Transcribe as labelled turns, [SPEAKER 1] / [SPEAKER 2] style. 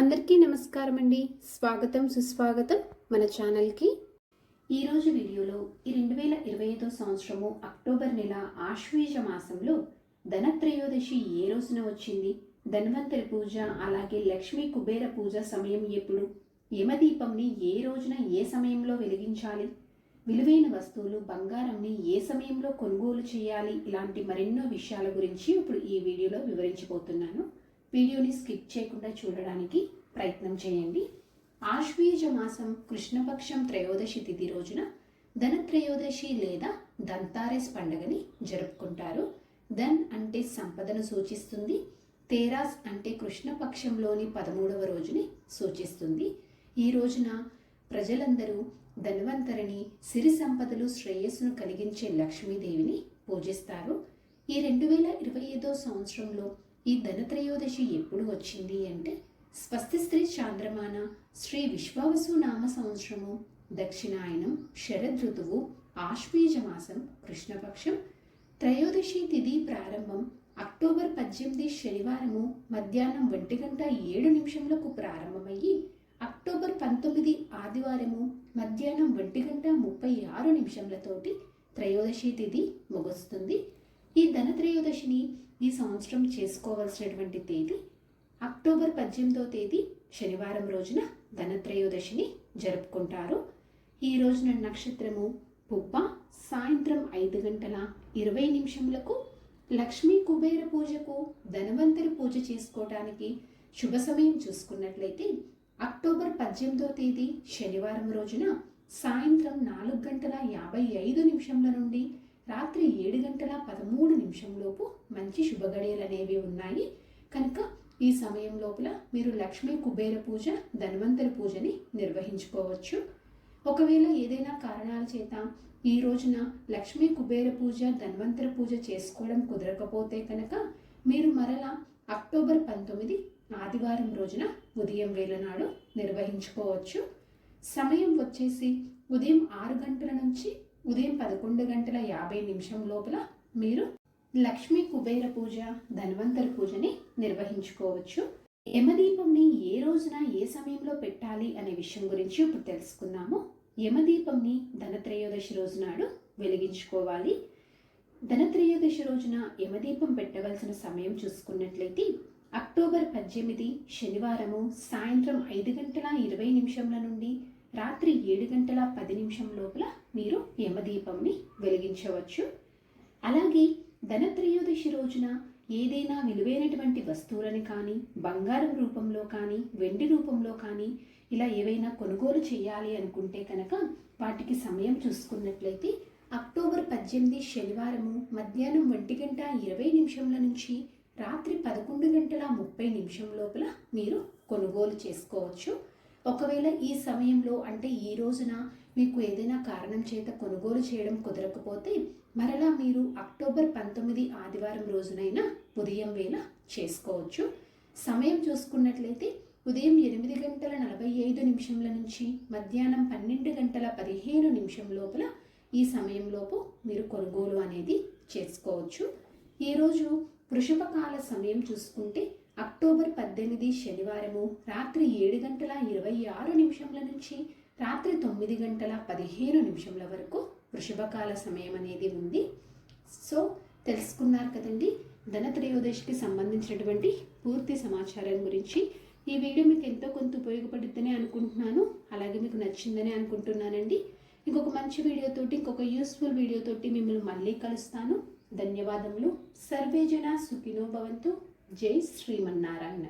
[SPEAKER 1] అందరికీ నమస్కారం అండి. స్వాగతం సుస్వాగతం మన ఛానల్కి. ఈరోజు వీడియోలో ఈ 2025 సంవత్సరము అక్టోబర్ నెల ఆశ్వీజ మాసంలో ధనత్రయోదశి ఏ రోజున వచ్చింది, ధన్వంతరి పూజ అలాగే లక్ష్మీ కుబేర పూజ సమయం ఎప్పుడు, యమదీపంని ఏ రోజున ఏ సమయంలో వెలిగించాలి, విలువైన వస్తువులు బంగారంని ఏ సమయంలో కొనుగోలు చేయాలి, ఇలాంటి మరెన్నో విషయాల గురించి ఇప్పుడు ఈ వీడియోలో వివరించబోతున్నాను. వీడియోని స్కిప్ చేయకుండా చూడడానికి ప్రయత్నం చేయండి. ఆశ్వీజ మాసం కృష్ణపక్షం త్రయోదశి తిథి రోజున ధనత్రయోదశి లేదా ధన్తారెస్ పండుగని జరుపుకుంటారు. ధన్ అంటే సంపదను సూచిస్తుంది. తేరాస్ అంటే కృష్ణపక్షంలోని 13వ రోజుని సూచిస్తుంది. ఈ రోజున ప్రజలందరూ ధన్వంతరిని, సిరి సంపదలు, శ్రేయస్సును కలిగించే లక్ష్మీదేవిని పూజిస్తారు. ఈ 2025 సంవత్సరంలో ఈ ధనత్రయోదశి ఎప్పుడు వచ్చింది అంటే స్వస్తి శ్రీ చాంద్రమాన శ్రీ విశ్వావసు నామ సంవత్సరము, దక్షిణాయనం, శరదృతువు, ఆశ్వీజ మాసం, కృష్ణపక్షం, త్రయోదశి తిథి ప్రారంభం అక్టోబర్ 18 శనివారము మధ్యాహ్నం 1:07 ప్రారంభమయ్యి అక్టోబర్ 19 ఆదివారము మధ్యాహ్నం 1:36 త్రయోదశి తిథి ముగుస్తుంది. ఈ ధనత్రయోదశిని ఈ సంవత్సరం చేసుకోవాల్సినటువంటి తేదీ అక్టోబర్ 18వ తేదీ శనివారం రోజున ధనత్రయోదశిని జరుపుకుంటారు. ఈ రోజున నక్షత్రము పుబ్బ, సాయంత్రం 5:20 లక్ష్మీ కుబేర పూజకు, ధనవంతరి పూజ చేసుకోవడానికి శుభ సమయం చూసుకున్నట్లయితే అక్టోబర్ 18వ తేదీ శనివారం రోజున సాయంత్రం 4:55 నుండి రాత్రి 7:13 మంచి శుభగడియలు అనేవి ఉన్నాయి. కనుక ఈ సమయం లోపల మీరు లక్ష్మీ కుబేర పూజ, ధన్వంతరి పూజని నిర్వహించుకోవచ్చు. ఒకవేళ ఏదైనా కారణాల చేత ఈ రోజున లక్ష్మీ కుబేర పూజ, ధన్వంతరి పూజ చేసుకోవడం కుదరకపోతే కనుక మీరు మరలా అక్టోబర్ 19 ఆదివారం రోజున ఉదయం వేళ నాడు నిర్వహించుకోవచ్చు. సమయం వచ్చేసి ఉదయం 6 గంటల నుంచి ఉదయం 11:50 లోపల మీరు లక్ష్మీ కుబేర పూజ, ధన్వంతరి పూజని నిర్వహించుకోవచ్చు. యమదీపంని ఏ రోజున ఏ సమయంలో పెట్టాలి అనే విషయం గురించి ఇప్పుడు తెలుసుకుందాము. యమదీపంని ధనత్రయోదశి రోజు నాడు వెలిగించుకోవాలి. ధనత్రయోదశి రోజున యమదీపం పెట్టవలసిన సమయం చూసుకున్నట్లయితే అక్టోబర్ 18 శనివారము సాయంత్రం 5:20 నుండి రాత్రి 7:10 లోపల మీరు యమదీపంని వెలిగించవచ్చు. అలాగే ధనత్రయోదశి రోజున ఏదైనా విలువైనటువంటి వస్తువులని కానీ, బంగారం రూపంలో కానీ, వెండి రూపంలో కానీ ఇలా ఏవైనా కొనుగోలు చేయాలి అనుకుంటే కనుక వాటికి సమయం చూసుకున్నట్లయితే అక్టోబర్ 18 శనివారము మధ్యాహ్నం 1:20 నుంచి రాత్రి 11:30 లోపల మీరు కొనుగోలు చేసుకోవచ్చు. ఒకవేళ ఈ సమయంలో అంటే ఈ రోజున మీకు ఏదైనా కారణం చేత కొనుగోలు చేయడం కుదరకపోతే మరలా మీరు అక్టోబర్ 19 ఆదివారం రోజునైనా ఉదయం వేళ చేసుకోవచ్చు. సమయం చూసుకున్నట్లయితే ఉదయం 8:45 నుంచి మధ్యాహ్నం 12:15 లోపల ఈ సమయంలోపు మీరు కొనుగోలు అనేది చేసుకోవచ్చు. ఈరోజు వృషభకాల సమయం చూసుకుంటే అక్టోబర్ 18 శనివారము రాత్రి 7:26 నుంచి రాత్రి 9:15 వరకు వృషభకాల సమయం అనేది ఉంది. సో తెలుసుకున్నారు కదండి ధనత్రయోదశికి సంబంధించినటువంటి పూర్తి సమాచారం గురించి. ఈ వీడియో మీకు ఎంతో కొంత ఉపయోగపడుతుందని అనుకుంటున్నాను, అలాగే మీకు నచ్చిందని అనుకుంటున్నానండి. ఇంకొక మంచి వీడియోతోటి, ఇంకొక యూస్ఫుల్ వీడియోతోటి మిమ్మల్ని మళ్ళీ కలుస్తాను. ధన్యవాదములు. సర్వే జన సుఖినో భవంతు. జై శ్రీమన్నారాయణ.